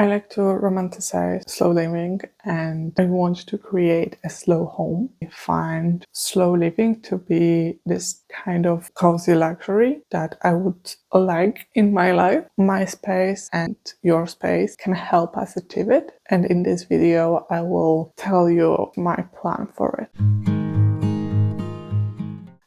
I like to romanticize slow living and I want to create a slow home. I find slow living to be this kind of cozy luxury that I would like in my life. My space and your space can help us achieve it. And in this video, I will tell you my plan for it.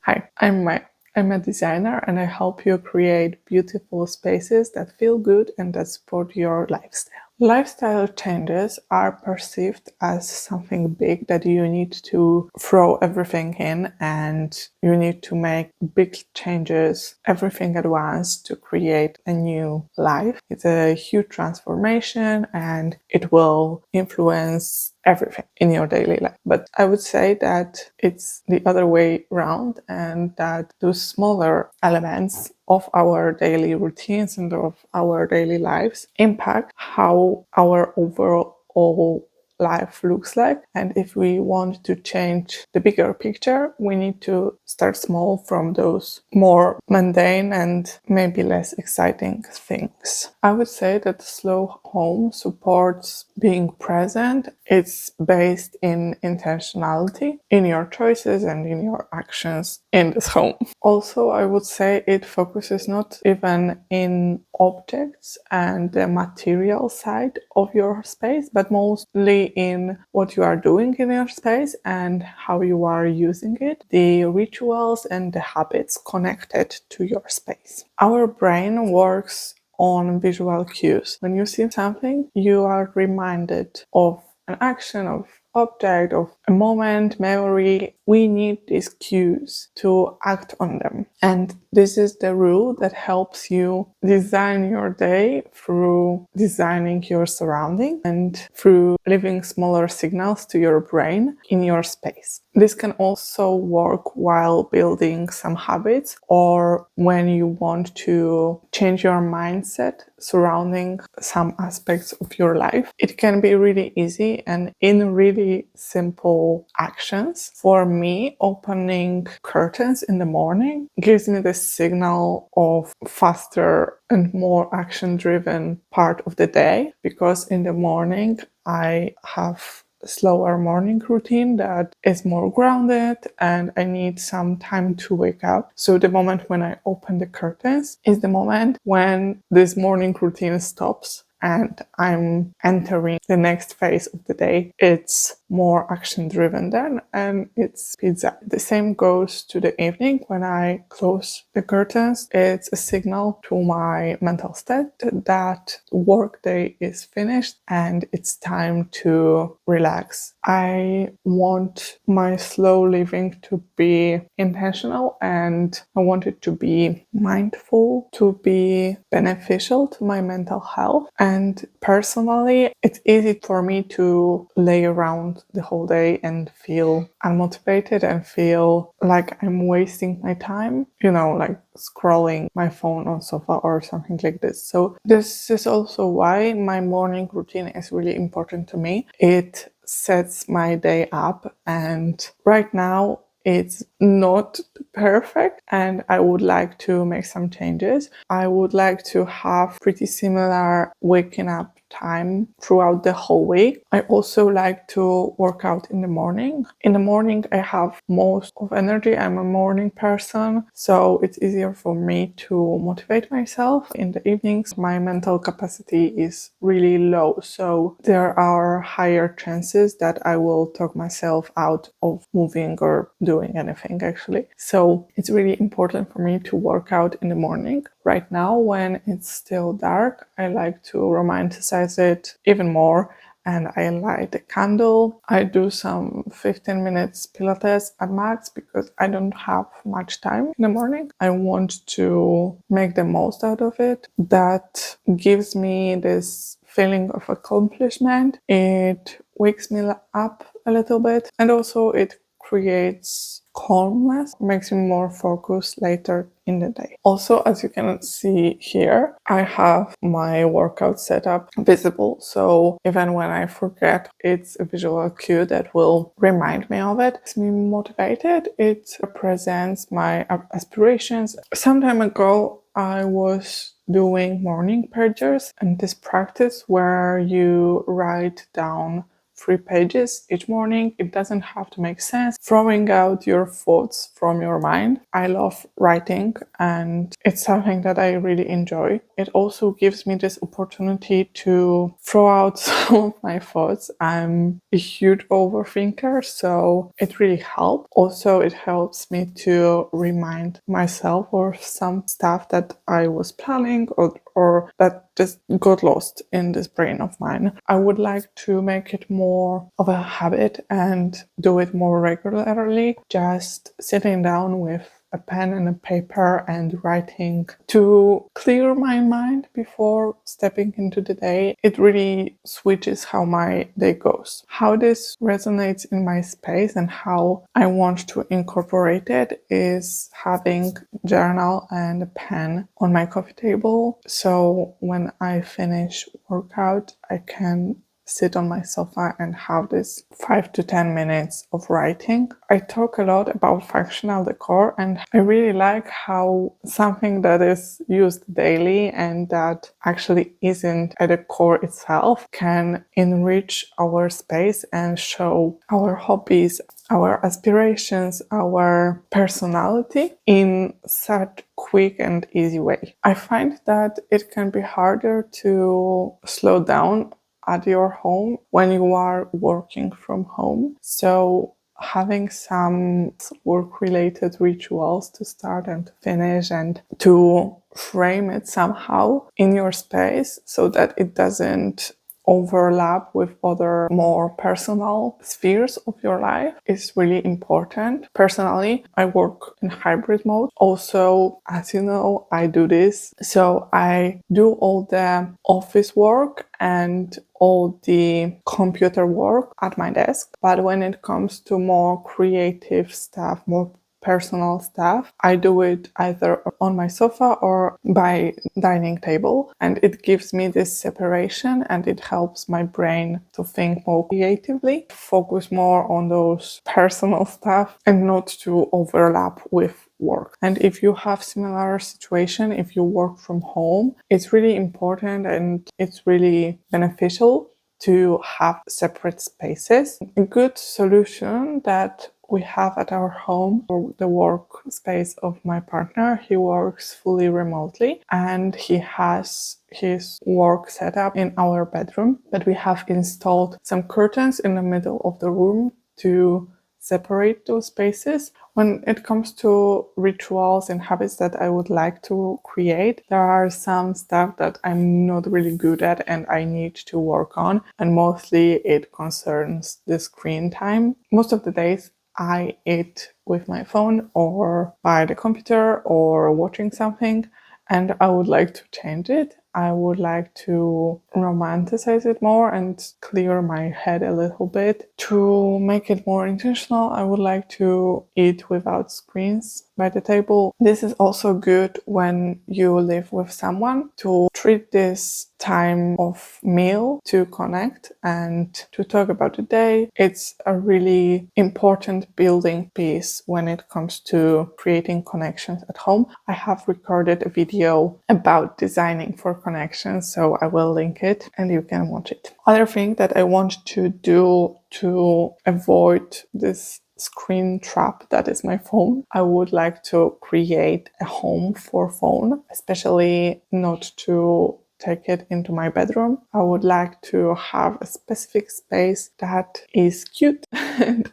Hi, I'm Maya. I'm a designer and I help you create beautiful spaces that feel good and that support your lifestyle. Lifestyle changes are perceived as something big that you need to throw everything in and you need to make big changes, everything at once to create a new life. It's a huge transformation and it will influence everything in your daily life. But I would say that it's the other way around and that those smaller elements of our daily routines and of our daily lives impact how our overall life looks like. And if we want to change the bigger picture, we need to start small from those more mundane and maybe less exciting things. I would say that the slow home supports being present. It's based in intentionality in your choices and in your actions in this home. Also, I would say it focuses not even in objects and the material side of your space, but mostly in what you are doing in your space and how you are using it, the rituals and the habits connected to your space. Our brain works on visual cues. When you see something, you are reminded of an action, of object, of a moment, memory. We need these cues to act on them. And this is the rule that helps you design your day through designing your surrounding and through leaving smaller signals to your brain in your space. This can also work while building some habits or when you want to change your mindset surrounding some aspects of your life. It can be really easy and in really simple actions. For me, opening curtains in the morning gives me the signal of faster and more action-driven part of the day, because in the morning I have slower morning routine that is more grounded and I need some time to wake up. So the moment when I open the curtains is the moment when this morning routine stops and I'm entering the next phase of the day. It's more action driven then and it speeds up. The same goes to the evening. When I close the curtains, it's a signal to my mental state that work day is finished and it's time to relax. I want my slow living to be intentional and I want it to be mindful, to be beneficial to my mental health. And personally, it's easy for me to lay around the whole day and feel unmotivated and feel like I'm wasting my time, like scrolling my phone on sofa or something like this. So this is also why my morning routine is really important to me. It sets my day up and right now it's not perfect and I would like to make some changes. I would like to have pretty similar waking up time throughout the whole week. I also like to work out in the morning. In the morning I have most of energy. I'm a morning person, so it's easier for me to motivate myself. In the evenings my mental capacity is really low, so there are higher chances that I will talk myself out of moving or doing anything actually. So it's really important for me to work out in the morning. Right now, when it's still dark, I like to romanticize it even more and I light a candle. I do some 15 minutes Pilates at max because I don't have much time in the morning. I want to make the most out of it. That gives me this feeling of accomplishment. It wakes me up a little bit and also it creates calmness, makes me more focused later in the day. Also, as you can see here, I have my workout setup visible. So even when I forget, it's a visual cue that will remind me of it. It's me motivated. It represents my aspirations. Some time ago, I was doing morning pages, and this practice where you write down 3 pages each morning. It doesn't have to make sense. Throwing out your thoughts from your mind. I love writing, and it's something that I really enjoy. It also gives me this opportunity to throw out some of my thoughts. I'm a huge overthinker, so it really helps. Also, it helps me to remind myself of some stuff that I was planning or that just got lost in this brain of mine. I would like to make it more of a habit and do it more regularly, just sitting down with a pen and a paper and writing to clear my mind before stepping into the day. It really switches how my day goes. How this resonates in my space and how I want to incorporate it is having journal and a pen on my coffee table. So when I finish workout, I can sit on my sofa and have this 5 to 10 minutes of writing. I talk a lot about functional decor, and I really like how something that is used daily and that actually isn't a decor itself can enrich our space and show our hobbies, our aspirations, our personality in such quick and easy way. I find that it can be harder to slow down at your home when you are working from home. So having some work-related rituals to start and to finish and to frame it somehow in your space so that it doesn't overlap with other more personal spheres of your life is really important. Personally, I work in hybrid mode. Also, as you know, I do this. So I do all the office work and all the computer work at my desk. But when it comes to more creative stuff, more personal stuff, I do it either on my sofa or by dining table, and it gives me this separation and it helps my brain to think more creatively, focus more on those personal stuff and not to overlap with work. And if you have similar situation, if you work from home, it's really important and it's really beneficial to have separate spaces. A good solution that we have at our home for the workspace of my partner. He works fully remotely and he has his work set up in our bedroom, but we have installed some curtains in the middle of the room to separate those spaces. When it comes to rituals and habits that I would like to create, there are some stuff that I'm not really good at and I need to work on, and mostly it concerns the screen time. Most of the days I eat with my phone or by the computer or watching something, and I would like to change it. I would like to romanticize it more and clear my head a little bit. To make it more intentional, I would like to eat without screens by the table. This is also good when you live with someone, to treat this time of meal to connect and to talk about the day. It's a really important building piece when it comes to creating connections at home. I have recorded a video about designing for connections, so I will link it and you can watch it. Other thing that I want to do to avoid this screen trap that is my phone, I would like to create a home for phone, especially not to take it into my bedroom. I would like to have a specific space that is cute and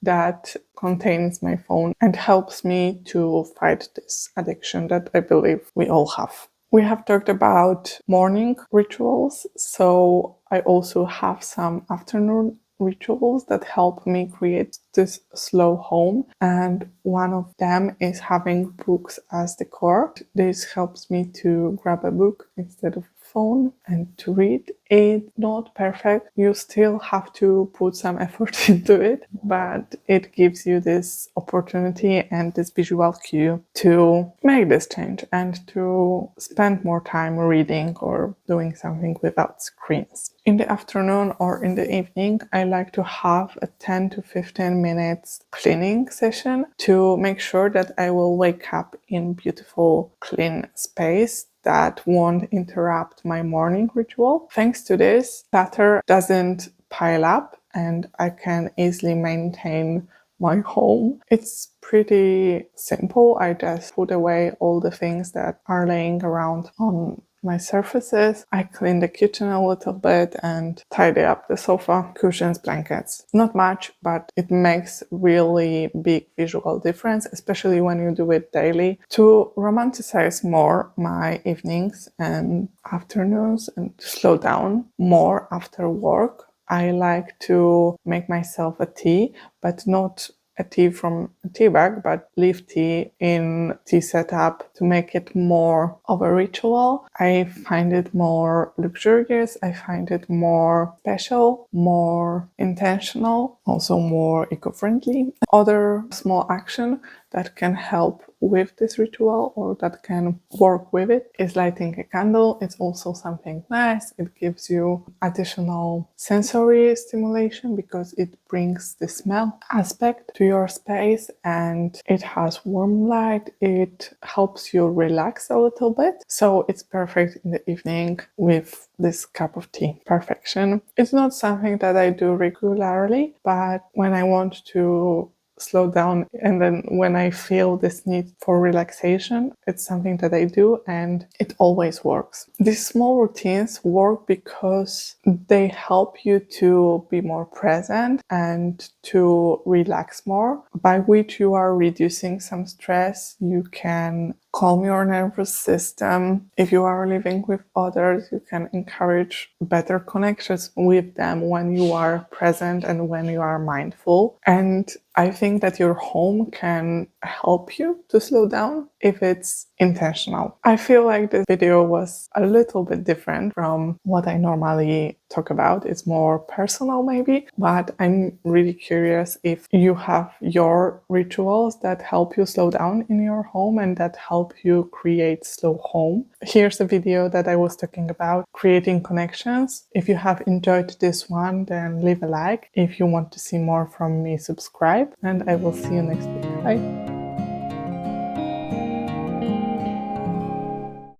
that contains my phone and helps me to fight this addiction that I believe we all have. We have talked about morning rituals, so I also have some afternoon rituals that help me create this slow home, and one of them is having books as decor. This helps me to grab a book instead of a phone and to read. It's not perfect. You still have to put some effort into it, but it gives you this opportunity and this visual cue to make this change and to spend more time reading or doing something without screens. In the afternoon or in the evening, I like to have a 10 to 15 minutes cleaning session to make sure that I will wake up in beautiful, clean space that won't interrupt my morning ritual. Thanks to this, clutter doesn't pile up and I can easily maintain my home. It's pretty simple. I just put away all the things that are laying around on my surfaces. I clean the kitchen a little bit and tidy up the sofa, cushions, blankets. Not much, but it makes really big visual difference, especially when you do it daily. To romanticize more my evenings and afternoons and to slow down more after work, I like to make myself a tea, but not a tea from a tea bag, but leaf tea in tea setup to make it more of a ritual. I find it more luxurious. I find it more special, more intentional, also more eco-friendly. Other small action that can help with this ritual or that can work with it is lighting a candle. It's also something nice. It gives you additional sensory stimulation because it brings the smell aspect to your space and it has warm light. It helps you relax a little bit. So it's perfect in the evening with this cup of tea. Perfection. It's not something that I do regularly, but when I want to slow down and then when I feel this need for relaxation, it's something that I do and it always works. These small routines work because they help you to be more present and to relax more, by which you are reducing some stress. You can calm your nervous system. If you are living with others, you can encourage better connections with them when you are present and when you are mindful. And I think that your home can help you to slow down if it's intentional. I feel like this video was a little bit different from what I normally talk about. It's more personal maybe, but I'm really curious if you have your rituals that help you slow down in your home and that help you create slow home. Here's a video that I was talking about, creating connections. If you have enjoyed this one, then leave a like. If you want to see more from me, subscribe, and I will see you next week. Bye.